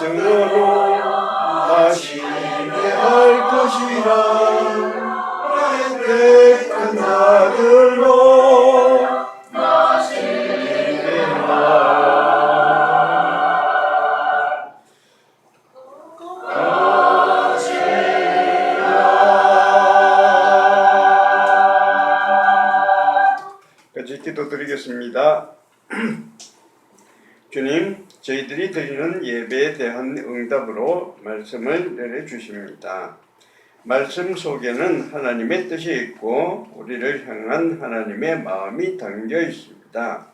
말씀으로 하시게 할 것이라. 나의 택한 자들로 하시게 같이 기도드리겠습니다. 주님, 저희들이 드리는 예배에 대한 응답으로 말씀을 내려주십니다. 말씀 속에는 하나님의 뜻이 있고 우리를 향한 하나님의 마음이 담겨 있습니다.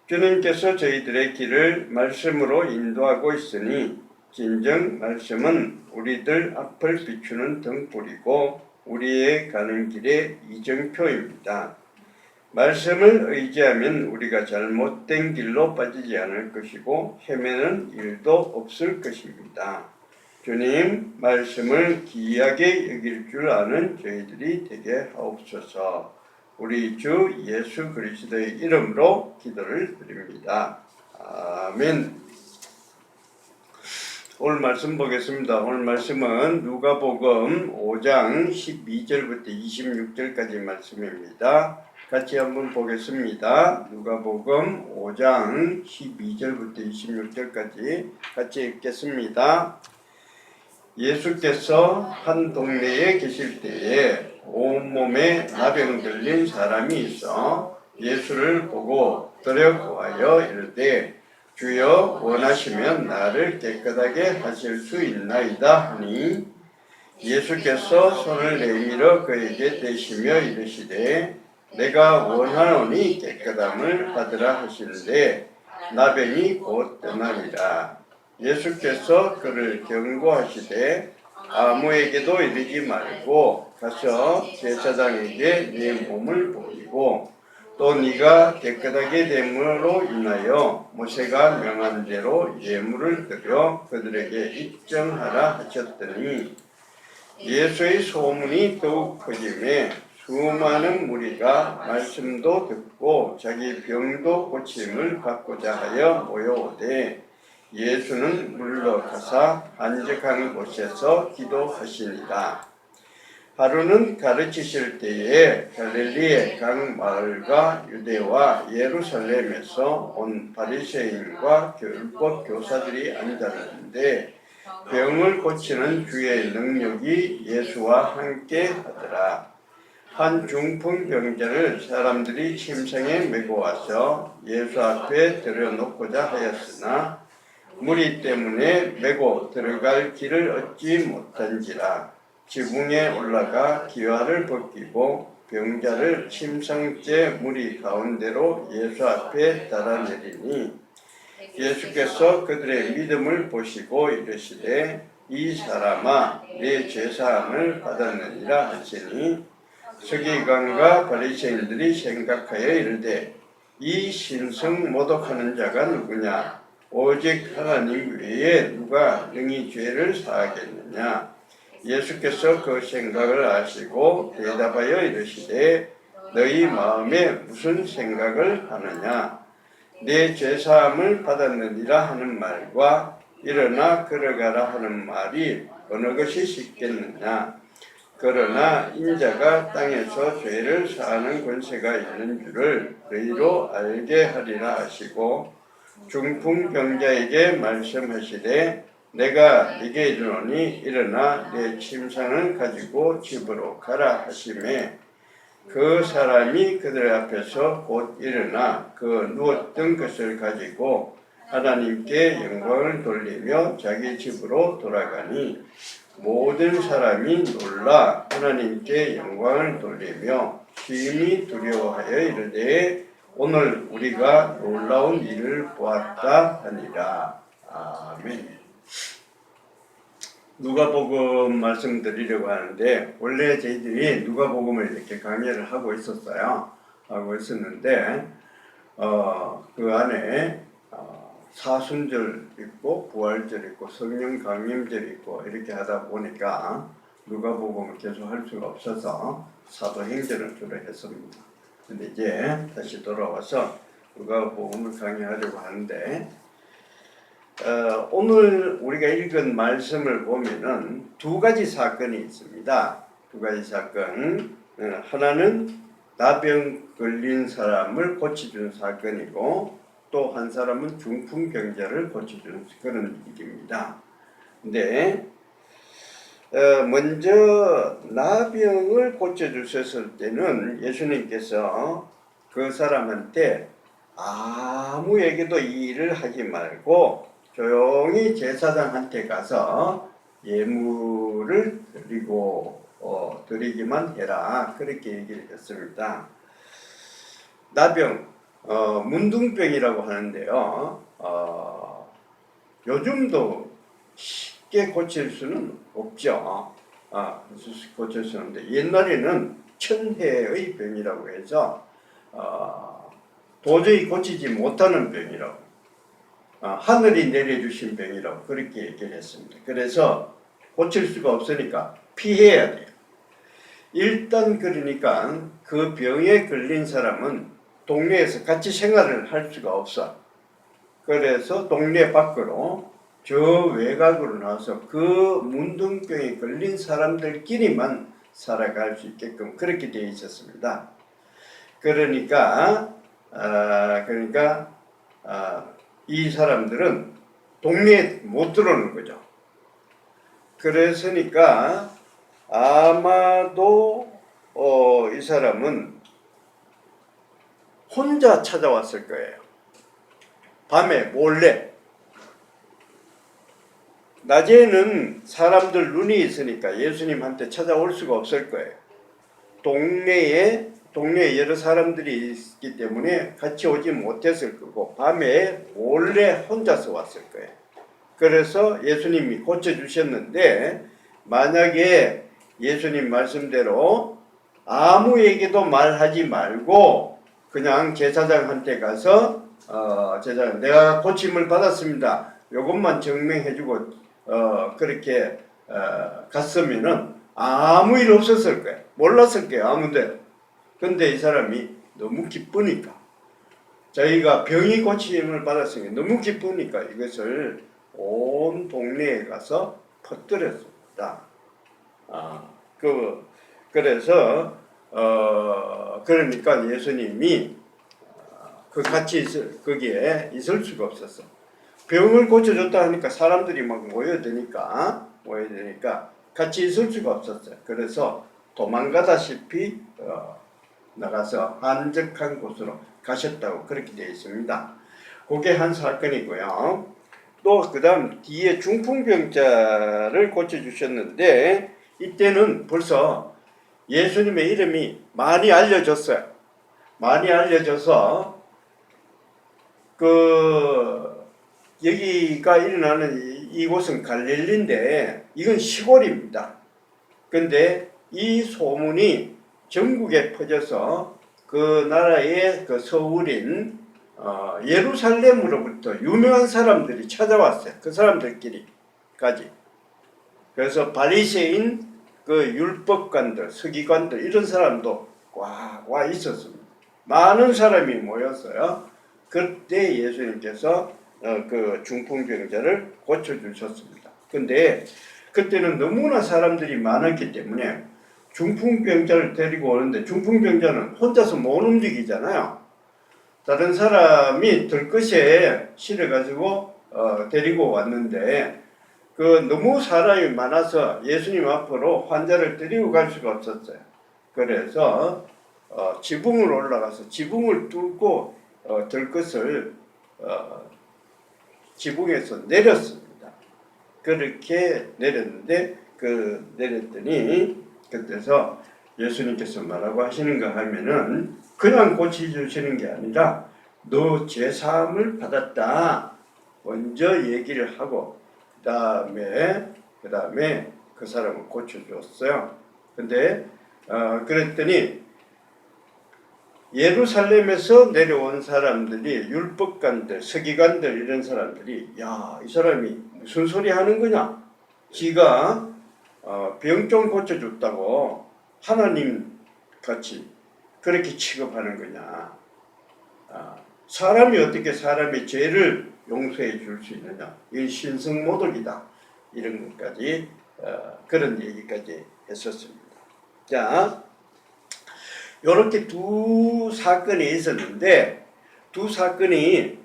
주님께서 저희들의 길을 말씀으로 인도하고 있으니 진정 말씀은 우리들 앞을 비추는 등불이고 우리의 가는 길의 이정표입니다. 말씀을 의지하면 우리가 잘못된 길로 빠지지 않을 것이고 헤매는 일도 없을 것입니다. 주님, 말씀을 귀하게 여길 줄 아는 저희들이 되게 하옵소서. 우리 주 예수 그리스도의 이름으로 기도를 드립니다. 아멘. 오늘 말씀 보겠습니다. 오늘 말씀은 누가복음 5장 12절부터 26절까지 말씀입니다. 같이 한번 보겠습니다. 누가복음 5장 12절부터 26절까지 같이 읽겠습니다. 예수께서 한 동네에 계실 때에 온몸에 나병 들린 사람이 있어 예수를 보고 들여구하여 이르되 주여 원하시면 나를 깨끗하게 하실 수 있나이다 하니 예수께서 손을 내밀어 그에게 대시며 이르시되 내가 원하노니 깨끗함을 받으라 하시는데 나병이 곧 떠나니라. 예수께서 그를 경고하시되 아무에게도 이르지 말고 가서 제사장에게 네 몸을 보이고 또 네가 깨끗하게 됨으로 인하여 모세가 명한 대로 예물을 드려 그들에게 입증하라 하셨더니 예수의 소문이 더욱 커지매 수많은 무리가 말씀도 듣고 자기 병도 고침을 받고자 하여 모여오되 예수는 물러가사 한적한 곳에서 기도하시니라. 하루는 가르치실 때에 갈릴리의 각 마을과 유대와 예루살렘에서 온 바리새인과 율법 교사들이 앉았는데 병을 고치는 주의 능력이 예수와 함께 하더라. 한 중풍병자를 사람들이 침상에 메고 와서 예수 앞에 들여놓고자 하였으나 무리 때문에 메고 들어갈 길을 얻지 못한지라 지붕에 올라가 기와를 벗기고 병자를 침상째 무리 가운데로 예수 앞에 달아내리니 예수께서 그들의 믿음을 보시고 이르시되 이 사람아 내 죄사함을 받았느니라 하시니 서기관과 바리새인들이 생각하여 이르되 이 신성 모독하는 자가 누구냐? 오직 하나님 외에 누가 능히 죄를 사하겠느냐? 예수께서 그 생각을 아시고 대답하여 이르시되 너희 마음에 무슨 생각을 하느냐? 내 죄사함을 받았느니라 하는 말과 일어나 걸어가라 하는 말이 어느 것이 쉽겠느냐? 그러나 인자가 땅에서 죄를 사하는 권세가 있는 줄을 너희로 알게 하리라 하시고 중풍병자에게 말씀하시되 내가 네게 이르노니 일어나 내 침상을 가지고 집으로 가라 하시매 그 사람이 그들 앞에서 곧 일어나 그 누웠던 것을 가지고 하나님께 영광을 돌리며 자기 집으로 돌아가니 모든 사람이 놀라 하나님께 영광을 돌리며 심히 두려워하여 이르되 오늘 우리가 놀라운 일을 보았다 하니라. 아멘. 누가복음 말씀드리려고 하는데 원래 저희들이 누가복음을 이렇게 강의를 하고 있었어요. 하고 있었는데 그 안에 사순절 있고 부활절 있고 성령 강림절 있고 이렇게 하다 보니까 누가복음을 계속 할 수가 없어서 사도행전을 주로 했습니다. 근데 이제 다시 돌아와서 누가복음을 강의하려고 하는데 오늘 우리가 읽은 말씀을 보면은 두 가지 사건이 있습니다. 두 가지 사건. 하나는 나병 걸린 사람을 고쳐준 사건이고 또 한 사람은 중풍병자를 고쳐준 그런 일입니다. 근데 먼저 나병을 고쳐주셨을 때는 예수님께서 그 사람한테 아무에게도 이 일을 하지 말고 조용히 제사장한테 가서 예물을 드리기만 해라, 그렇게 얘기를 했습니다. 나병, 문둥병이라고 하는데요. 요즘도 쉽게 고칠 수는 없죠. 고칠 수 없는데 옛날에는 천혜의 병이라고 해서 도저히 고치지 못하는 병이라고, 하늘이 내려주신 병이라고 그렇게 얘기를 했습니다. 그래서 고칠 수가 없으니까 피해야 돼요. 일단 그러니까 그 병에 걸린 사람은 동네에서 같이 생활을 할 수가 없어. 그래서 동네 밖으로 저 외곽으로 나와서 그 문둥병에 걸린 사람들끼리만 살아갈 수 있게끔 그렇게 되어 있었습니다. 그러니까 이 사람들은 동네에 못 들어오는 거죠. 그랬으니까 아마도 이 사람은 혼자 찾아왔을 거예요. 밤에 몰래. 낮에는 사람들 눈이 있으니까 예수님한테 찾아올 수가 없을 거예요. 동네에 여러 사람들이 있기 때문에 같이 오지 못했을 거고 밤에 몰래 혼자서 왔을 거예요. 그래서 예수님이 고쳐주셨는데 만약에 예수님 말씀대로 아무에게도 말하지 말고 그냥 제사장한테 가서 제사장 내가 고침을 받았습니다. 이것만 증명해주고 그렇게 갔으면은 아무 일 없었을 거예요. 몰랐을 거예요. 아무데도. 근데 이 사람이 너무 기쁘니까 자기가 병이 고침을 받았으니까 너무 기쁘니까 이것을 온 동네에 가서 퍼뜨렸습니다. 그래서 그러니까 예수님이 같이 거기에 있을 수가 없었어. 병을 고쳐줬다 하니까 사람들이 막 모여드니까 같이 있을 수가 없었어요. 그래서 도망가다시피 나가서 한적한 곳으로 가셨다고 그렇게 되어 있습니다. 그게 한 사건이고요. 또 그 다음 뒤에 중풍병자를 고쳐주셨는데 이때는 벌써 예수님의 이름이 많이 알려졌어요. 많이 알려져서 여기가 일어나는 이곳은 갈릴리인데 이건 시골입니다. 근데 이 소문이 전국에 퍼져서 그 나라의 그 서울인 예루살렘으로부터 유명한 사람들이 찾아왔어요. 그 사람들끼리까지. 그래서 바리새인 그 율법관들, 서기관들 이런 사람도 와 있었습니다. 많은 사람이 모였어요. 그때 예수님께서 그 중풍병자를 고쳐주셨습니다. 근데 그때는 너무나 사람들이 많았기 때문에 중풍병자를 데리고 오는데 중풍병자는 혼자서 못 움직이잖아요. 다른 사람이 들것에 실어가지고 데리고 왔는데 너무 사람이 많아서 예수님 앞으로 환자를 데리고 갈 수가 없었어요. 그래서 지붕을 올라가서 지붕을 뚫고 들것을 지붕에서 내렸습니다. 그렇게 내렸는데 내렸더니 그때서 예수님께서 뭐라고 하시는가 하면은 그냥 고쳐주시는 게 아니라 너 죄사함을 받았다 먼저 얘기를 하고 그 다음에 그 사람을 고쳐줬어요. 근데 그랬더니 예루살렘에서 내려온 사람들이 율법관들, 서기관들 이런 사람들이 야, 이 사람이 무슨 소리 하는 거냐? 지가 병 좀 고쳐줬다고 하나님 같이 그렇게 취급하는 거냐? 사람이 어떻게 사람의 죄를 용서해 줄 수 있느냐. 이 신성모독이다. 이런 것까지 그런 얘기까지 했었습니다. 자, 이렇게 두 사건이 있었는데 두 사건이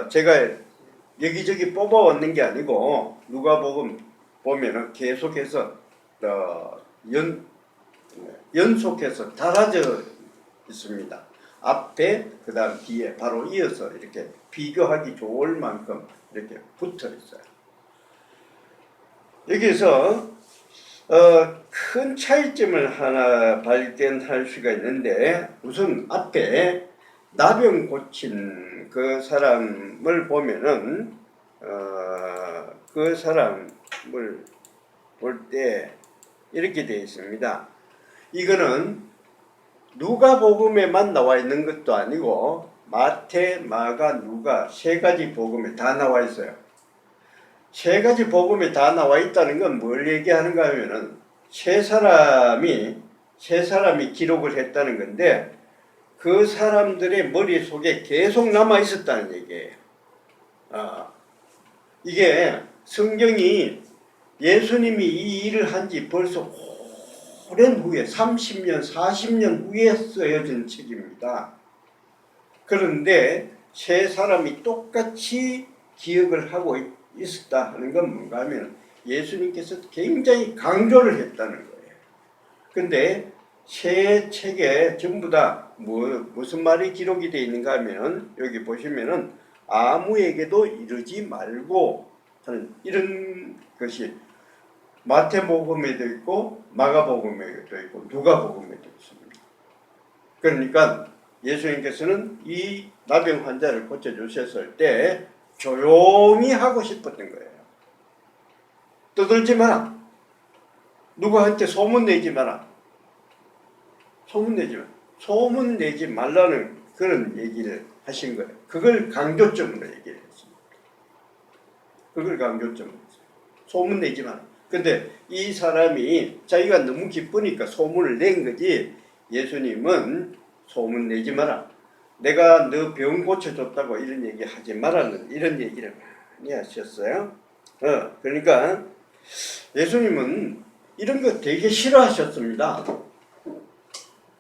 제가 여기저기 뽑아왔는 게 아니고 누가복음 보면은 계속해서 연속해서 달아져 있습니다. 앞에 그다음 뒤에 바로 이어서 이렇게 비교하기 좋을 만큼 이렇게 붙어 있어요. 여기서 큰 차이점을 하나 발견할 수가 있는데 우선 앞에 나병 고친 그 사람을 보면은 그 사람을 볼 때 이렇게 되어 있습니다. 이거는 누가복음에만 나와 있는 것도 아니고 마태, 마가, 누가 세 가지 복음에 다 나와 있어요. 세 가지 복음에 다 나와 있다는 건 뭘 얘기하는가 하면은 세 사람이 기록을 했다는 건데 그 사람들의 머릿속에 계속 남아 있었다는 얘기예요. 이게 성경이 예수님이 이 일을 한 지 벌써 오랜 후에 30년, 40년 후에 쓰여진 책입니다. 그런데 세 사람이 똑같이 기억을 하고 있었다 하는 건 뭔가 하면 예수님께서 굉장히 강조를 했다는 거예요. 근데 세 책에 전부 다 무슨 말이 기록이 되어 있는가 하면 여기 보시면은 아무에게도 이르지 말고 하는 이런 것이 마태복음에도 있고 마가복음에도 있고 누가복음에도 있습니다. 그러니까 예수님께서는 이 나병 환자를 고쳐주셨을 때 조용히 하고 싶었던 거예요. 떠들지 마라. 누구한테 소문 내지 마라. 소문 내지 말라는 그런 얘기를 하신 거예요. 그걸 강조점으로 얘기를 했습니다. 그걸 강조점으로 했어요. 소문 내지 마라. 근데 이 사람이 자기가 너무 기쁘니까 소문을 낸 거지 예수님은 소문 내지 마라. 내가 너 병 고쳐줬다고 이런 얘기 하지 말라는 이런 얘기를 많이 하셨어요. 그러니까 예수님은 이런 거 되게 싫어하셨습니다.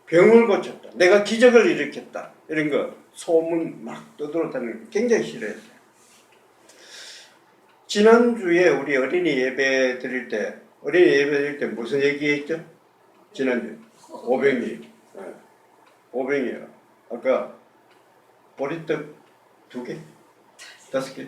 병을 고쳤다. 내가 기적을 일으켰다. 이런 거 소문 막 떠들어다니는 거 굉장히 싫어했어요. 지난주에 우리 어린이 예배 드릴 때 무슨 얘기했죠? 지난주에 오병이. 오병이요. 아까 보리떡 2개? 5개?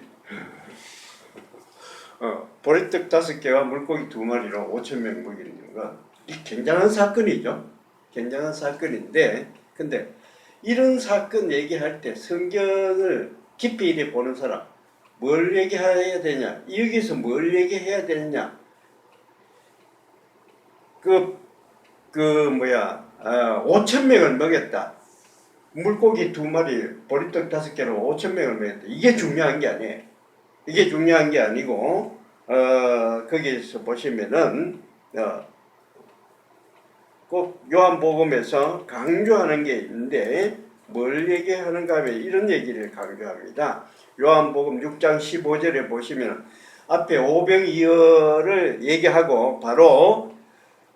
보리떡 5개와 물고기 2마리로 5,000명 먹이는 건 굉장한 사건이죠. 굉장한 사건인데 근데 이런 사건 얘기할 때 성경을 깊이 이래 보는 사람 뭘 얘기해야 되냐? 여기서 뭘 얘기해야 되느냐? 5,000명을 먹였다. 물고기 2마리, 보리떡 5개로 5,000명을 먹였다. 이게 중요한 게 아니에요. 이게 중요한 게 아니고, 거기에서 보시면은, 꼭 요한복음에서 강조하는 게 있는데, 뭘 얘기하는가 하면 이런 얘기를 강조합니다. 요한복음 6장 15절에 보시면 앞에 오병이어를 얘기하고 바로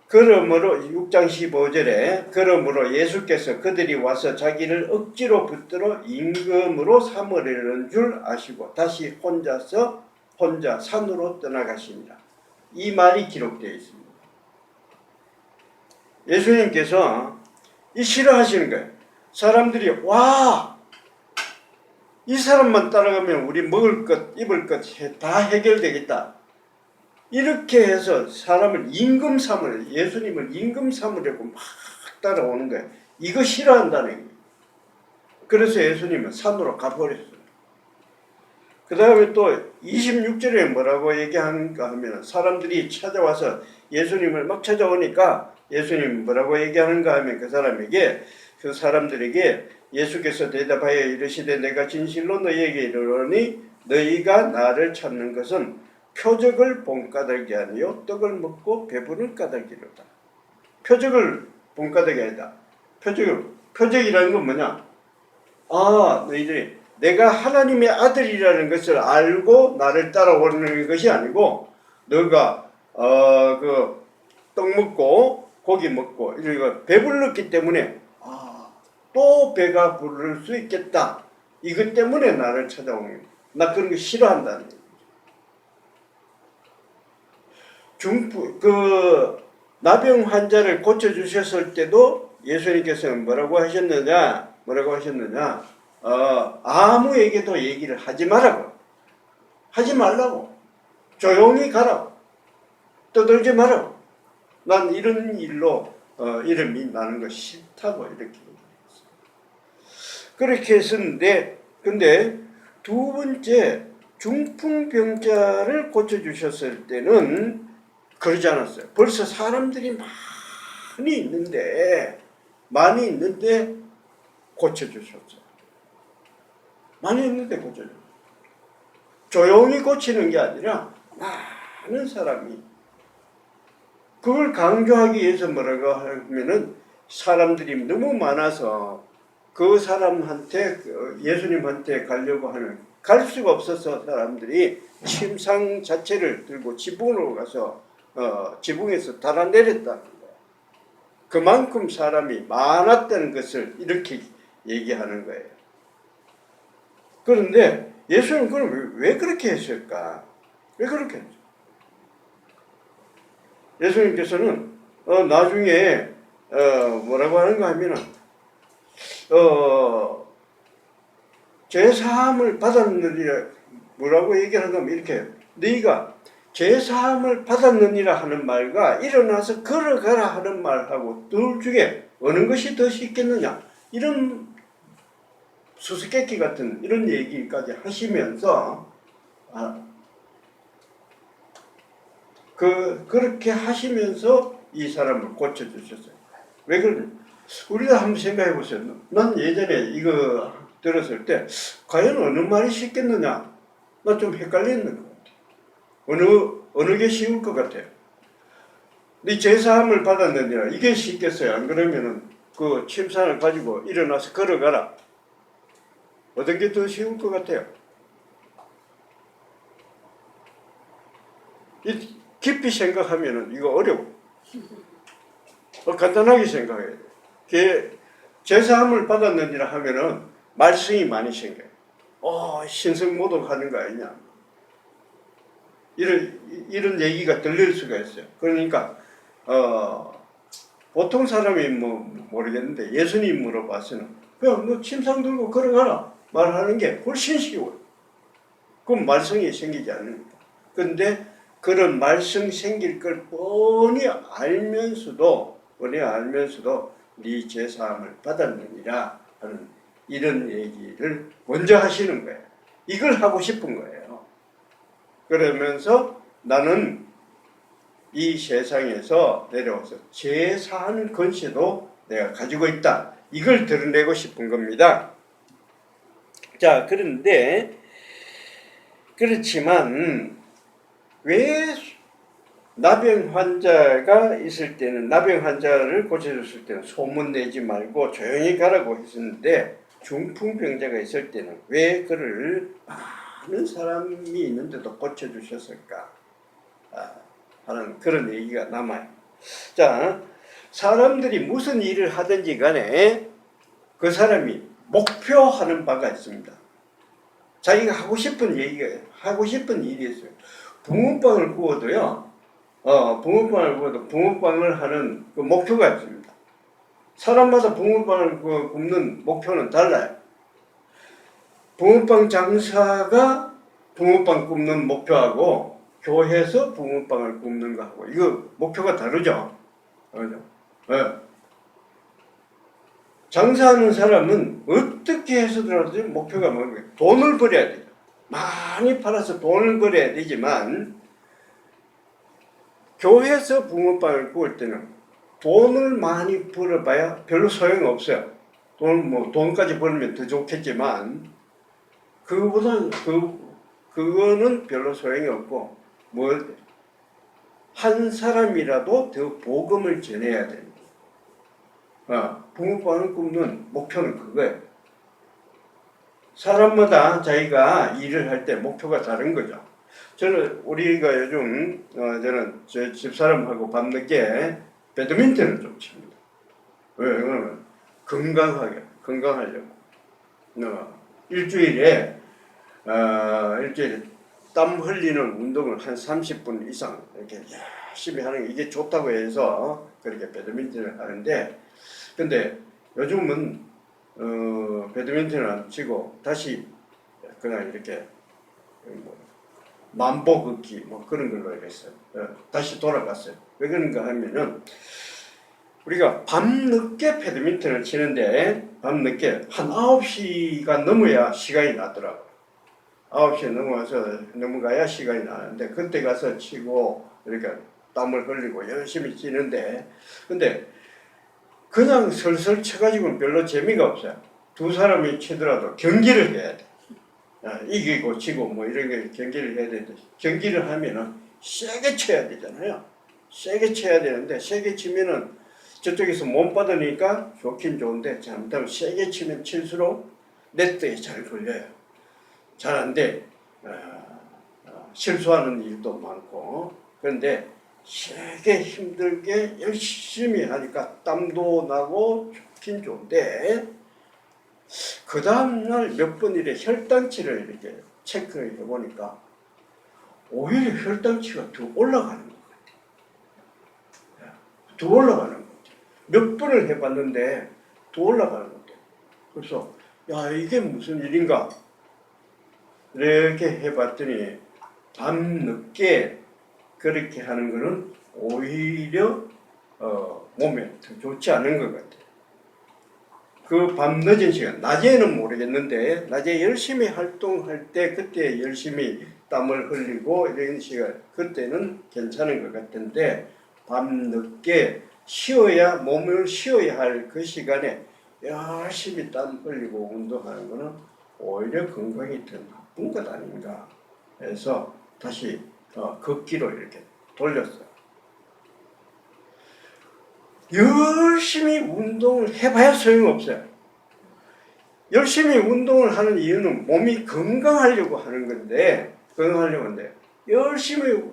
그러므로 6장 15절에 그러므로 예수께서 그들이 와서 자기를 억지로 붙들어 임금으로 삼으려는 줄 아시고 다시 혼자 산으로 떠나가십니다. 이 말이 기록되어 있습니다. 예수님께서 이 싫어하시는 거예요. 사람들이 와! 이 사람만 따라가면 우리 먹을 것, 입을 것 다 해결되겠다. 이렇게 해서 사람을 임금 삼으려, 예수님을 임금 삼으려고 막 따라오는 거예요. 이거 싫어한다는 거예요. 그래서 예수님은 산으로 가버렸어요. 그 다음에 또 26절에 뭐라고 얘기하는가 하면 사람들이 찾아와서 예수님을 막 찾아오니까 예수님 뭐라고 얘기하는가 하면 그 사람들에게 예수께서 대답하여 이르시되 내가 진실로 너희에게 이르노니 너희가 나를 찾는 것은 표적을 본 까닭이 아니요 떡을 먹고 배부른 까닭이로다. 표적을 본 까닭이 아니다. 표적이라는 건 뭐냐? 너희들이 내가 하나님의 아들이라는 것을 알고 나를 따라오는 것이 아니고 너가 그 떡 먹고 고기 먹고 이거 배불렀기 때문에 또 배가 부를 수 있겠다. 이것 때문에 나를 찾아오는 거야. 나 그런 거 싫어한다는 거야. 나병 환자를 고쳐주셨을 때도 예수님께서는 뭐라고 하셨느냐? 아무에게도 얘기를 하지 말라고. 하지 말라고. 조용히 가라고. 떠들지 말라고. 난 이런 일로 이름이 나는 거 싫다고 이렇게 얘기했어요. 그렇게 했었는데, 근데 두 번째 중풍병자를 고쳐주셨을 때는 그러지 않았어요. 벌써 사람들이 많이 있는데 고쳐주셨어요. 많이 있는데 고쳐주셨어요. 조용히 고치는 게 아니라 많은 사람이 그걸 강조하기 위해서 뭐라고 하면은 사람들이 너무 많아서 그 사람한테 예수님한테 가려고 하는 갈 수가 없어서 사람들이 침상 자체를 들고 지붕으로 가서 지붕에서 달아내렸다는 거예요. 그만큼 사람이 많았다는 것을 이렇게 얘기하는 거예요. 그런데 예수는 그럼 왜 그렇게 했을까? 왜 그렇게 했죠? 예수님께서는 나중에 뭐라고 하는가 하면은 죄사함을 받았느니라 뭐라고 얘기하는가 하면 이렇게 네가 죄사함을 받았느니라 하는 말과 일어나서 걸어가라 하는 말하고 둘 중에 어느 것이 더 쉽겠느냐 이런 수수께끼 같은 이런 얘기까지 하시면서 그렇게 하시면서 이 사람을 고쳐주셨어요. 왜 그러냐? 우리도 한번 생각해 보세요. 난 예전에 이거 들었을 때 과연 어느 말이 쉽겠느냐? 나 좀 헷갈리는 것 같아요. 어느 게 쉬울 것 같아요? 네 죄사함을 받았느냐? 이게 쉽겠어요? 안 그러면은 그 침상을 가지고 일어나서 걸어가라. 어떤 게 더 쉬울 것 같아요? 깊이 생각하면은 이거 어려워. 간단하게 생각해야 돼. 죄사함을 받았느니라 하면은 말썽이 많이 생겨요. 신성모독하는 거 아니냐. 이런 얘기가 들릴 수가 있어요. 그러니까 보통 사람이 뭐 모르겠는데 예수님 물어봐서는 그냥 너 침상 들고 걸어가라 말하는 게 훨씬 쉬워요. 그럼 말썽이 생기지 않습니다. 그런데 그런 말썽 생길 걸 뻔히 알면서도 네 죄사함을 받았느니라 하는 이런 얘기를 먼저 하시는 거예요. 이걸 하고 싶은 거예요. 그러면서 나는 이 세상에서 내려와서 죄사하는 권세도 내가 가지고 있다. 이걸 드러내고 싶은 겁니다. 자, 그렇지만 왜 나병 환자가 있을 때는 나병 환자를 고쳐줬을 때는 소문 내지 말고 조용히 가라고 했었는데 중풍병자가 있을 때는 왜 그를 많은 사람이 있는데도 고쳐주셨을까 하는 그런 얘기가 남아요. 자, 사람들이 무슨 일을 하든지 간에 그 사람이 목표하는 바가 있습니다. 자기가 하고 싶은 일이 있어요. 붕어빵을 구워도요. 붕어빵을 구워도 붕어빵을 하는 그 목표가 있습니다. 사람마다 붕어빵을 굽는 목표는 달라요. 붕어빵 장사가 붕어빵 굽는 목표하고 교회에서 붕어빵을 굽는 거하고 이거 목표가 다르죠. 그렇죠? 네. 장사하는 사람은 어떻게 해서든지 목표가 뭐예요? 돈을 벌어야 돼요. 많이 팔아서 돈을 벌어야 되지만 교회에서 붕어빵을 구울 때는 돈을 많이 벌어봐야 별로 소용없어요. 돈까지 벌면 더 좋겠지만 그거는 별로 소용이 없고 한 사람이라도 더 복음을 전해야 됩니다. 붕어빵을 굽는 목표는 그거예요. 사람마다 자기가 일을 할 때 목표가 다른 거죠. 저는 우리가 요즘 저는 제 집사람하고 밤늦게 배드민턴을 좀 칩니다. 왜? 그러면 건강하려고. 일주일에 땀 흘리는 운동을 한 30분 이상 이렇게 열심히 하는 게 이게 좋다고 해서 그렇게 배드민턴을 하는데, 근데 요즘은 배드민턴을 안 치고 다시 그냥 이렇게 뭐 만보 걷기 뭐 그런 걸로 했어요. 다시 돌아갔어요. 왜 그런가 하면은 우리가 밤늦게 배드민턴을 치는데 밤늦게 한 9시가 넘어야 시간이 나더라고요. 9시에 넘어가야 시간이 나는데 그때 가서 치고 이렇게 땀을 흘리고 열심히 치는데, 근데 그냥 설설 쳐가지고는 별로 재미가 없어요. 두 사람이 치더라도 경기를 해야 돼. 이기고 지고 뭐 이런 게 경기를 해야 되는데, 경기를 하면은 세게 쳐야 되잖아요. 세게 쳐야 되는데 세게 치면은 저쪽에서 못 받으니까 좋긴 좋은데 잘못하면 세게 치면 칠수록 네트에 잘 걸려요. 잘 안 돼. 실수하는 일도 많고. 그런데 세게 힘들게 열심히 하니까 땀도 나고 좋긴 좋은데, 그 다음날 몇 번 이렇게 혈당치를 이렇게 체크를 해보니까 오히려 혈당치가 더 올라가는 것 같아요. 더 올라가는 것 같아요. 몇 번을 해봤는데 더 올라가는 것 같아요. 그래서 야, 이게 무슨 일인가 이렇게 해봤더니 밤늦게 그렇게 하는 거는 오히려 몸에 더 좋지 않은 것 같아요. 그 밤늦은 시간, 낮에는 모르겠는데 낮에 열심히 활동할 때 그때 열심히 땀을 흘리고 이런 시간, 그때는 괜찮은 것 같은데 밤늦게 쉬어야, 몸을 쉬어야 할 그 시간에 열심히 땀 흘리고 운동하는 것은 오히려 건강이 더 나쁜 것 아닌가 해서 다시 걷기로 이렇게 돌렸어요. 열심히 운동을 해봐야 소용없어요. 열심히 운동을 하는 이유는 몸이 건강하려고 하는 건데, 열심히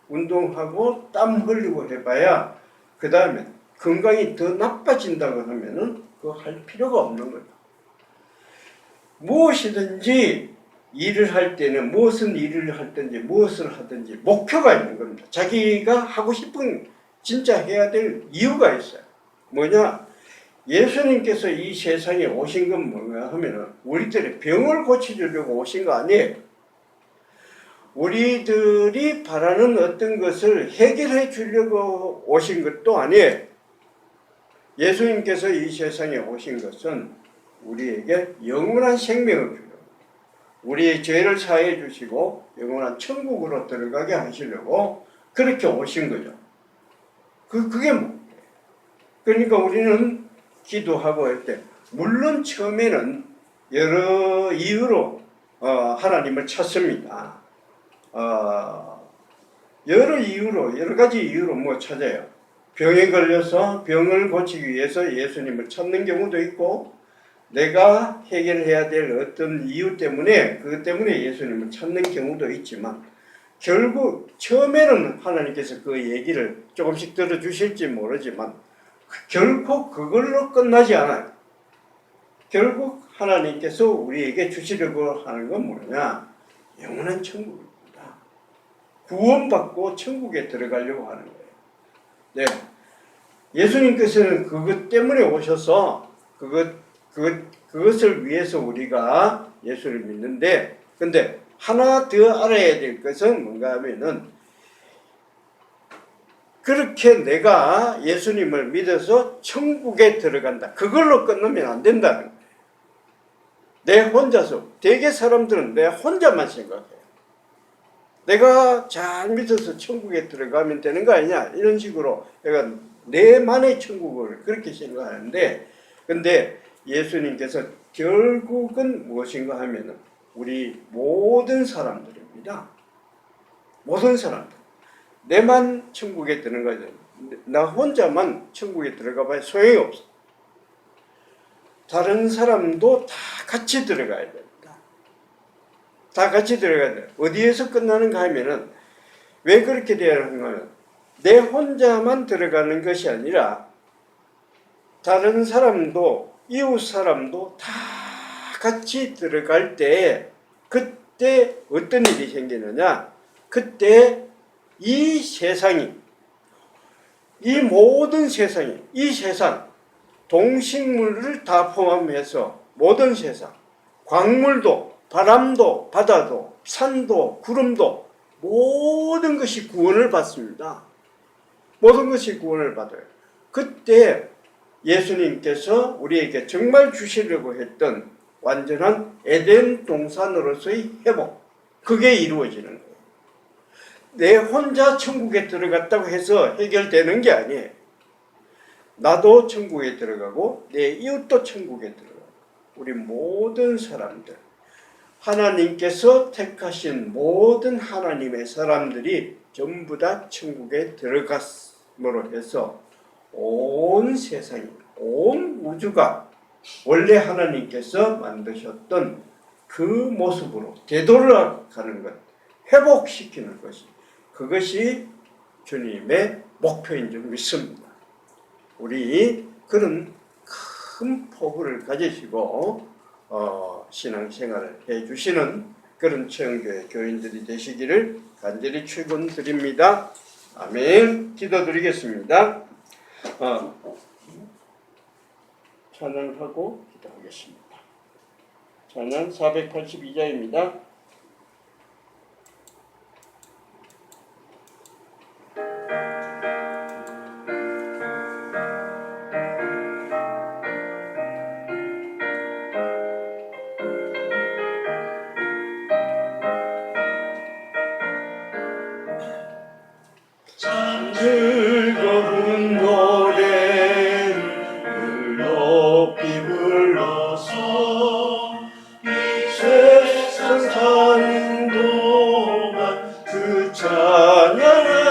운동하고 땀 흘리고 해봐야 그 다음에 건강이 더 나빠진다고 하면은 그거 할 필요가 없는 거예요. 무엇이든지 일을 할 때는 무엇을 일을 하든지 무엇을 하든지 목표가 있는 겁니다. 자기가 하고 싶은 진짜 해야 될 이유가 있어요. 뭐냐? 예수님께서 이 세상에 오신 건 뭐냐 하면은 우리들의 병을 고쳐주려고 오신 거 아니에요. 우리들이 바라는 어떤 것을 해결해 주려고 오신 것도 아니에요. 예수님께서 이 세상에 오신 것은 우리에게 영원한 생명을 주려고, 우리의 죄를 사해 주시고 영원한 천국으로 들어가게 하시려고 그렇게 오신 거죠. 그게 뭐? 그러니까 우리는 기도하고 할 때 물론 처음에는 여러 이유로 하나님을 찾습니다. 여러 가지 이유로 뭐 찾아요. 병에 걸려서 병을 고치기 위해서 예수님을 찾는 경우도 있고, 내가 해결해야 될 어떤 이유 때문에 그것 때문에 예수님을 찾는 경우도 있지만, 결국 처음에는 하나님께서 그 얘기를 조금씩 들어주실지 모르지만 결코 그걸로 끝나지 않아요. 결국 하나님께서 우리에게 주시려고 하는 건 뭐냐? 영원한 천국입니다. 구원받고 천국에 들어가려고 하는 거예요. 네, 예수님께서는 그것 때문에 오셔서 그것을 위해서 우리가 예수를 믿는데, 근데 하나 더 알아야 될 것은 뭔가 하면은, 그렇게 내가 예수님을 믿어서 천국에 들어간다, 그걸로 끝나면 안 된다는 거예요. 내 혼자서, 대개 사람들은 내 혼자만 생각해요. 내가 잘 믿어서 천국에 들어가면 되는 거 아니냐, 이런 식으로 내가 내만의 천국을 그렇게 생각하는데, 근데 예수님께서 결국은 무엇인가 하면은 우리 모든 사람들입니다. 모든 사람들. 내만 천국에 드는 거죠. 나 혼자만 천국에 들어가 봐야 소용이 없어. 다른 사람도 다 같이 들어가야 된다. 다 같이 들어가야 돼. 어디에서 끝나는가 하면은 왜 그렇게 되는 거는 내 혼자만 들어가는 것이 아니라 다른 사람도 이웃 사람도 다 같이 들어갈 때 그때 어떤 일이 생기느냐? 그때 이 세상이 이 모든 세상이 이 세상 동식물을 다 포함해서 모든 세상 광물도 바람도 바다도 산도 구름도 모든 것이 구원을 받습니다. 모든 것이 구원을 받아요. 그때 예수님께서 우리에게 정말 주시려고 했던 완전한 에덴 동산으로서의 회복, 그게 이루어지는 거예요. 내 혼자 천국에 들어갔다고 해서 해결되는 게 아니에요. 나도 천국에 들어가고 내 이웃도 천국에 들어가고 우리 모든 사람들, 하나님께서 택하신 모든 하나님의 사람들이 전부 다 천국에 들어갔음으로 해서 온 세상이, 온 우주가 원래 하나님께서 만드셨던 그 모습으로 되돌아가는 것, 회복시키는 것이, 그것이 주님의 목표인 줄 믿습니다. 우리 그런 큰 포부를 가지시고 신앙생활을 해주시는 그런 청교회 교인들이 되시기를 간절히 축원드립니다. 아멘. 기도드리겠습니다. 찬양하고 기도하겠습니다. 찬양 482자입니다. 참 즐거운 노래를 높이 불러서 이 세상 사는 동안 그 찬양을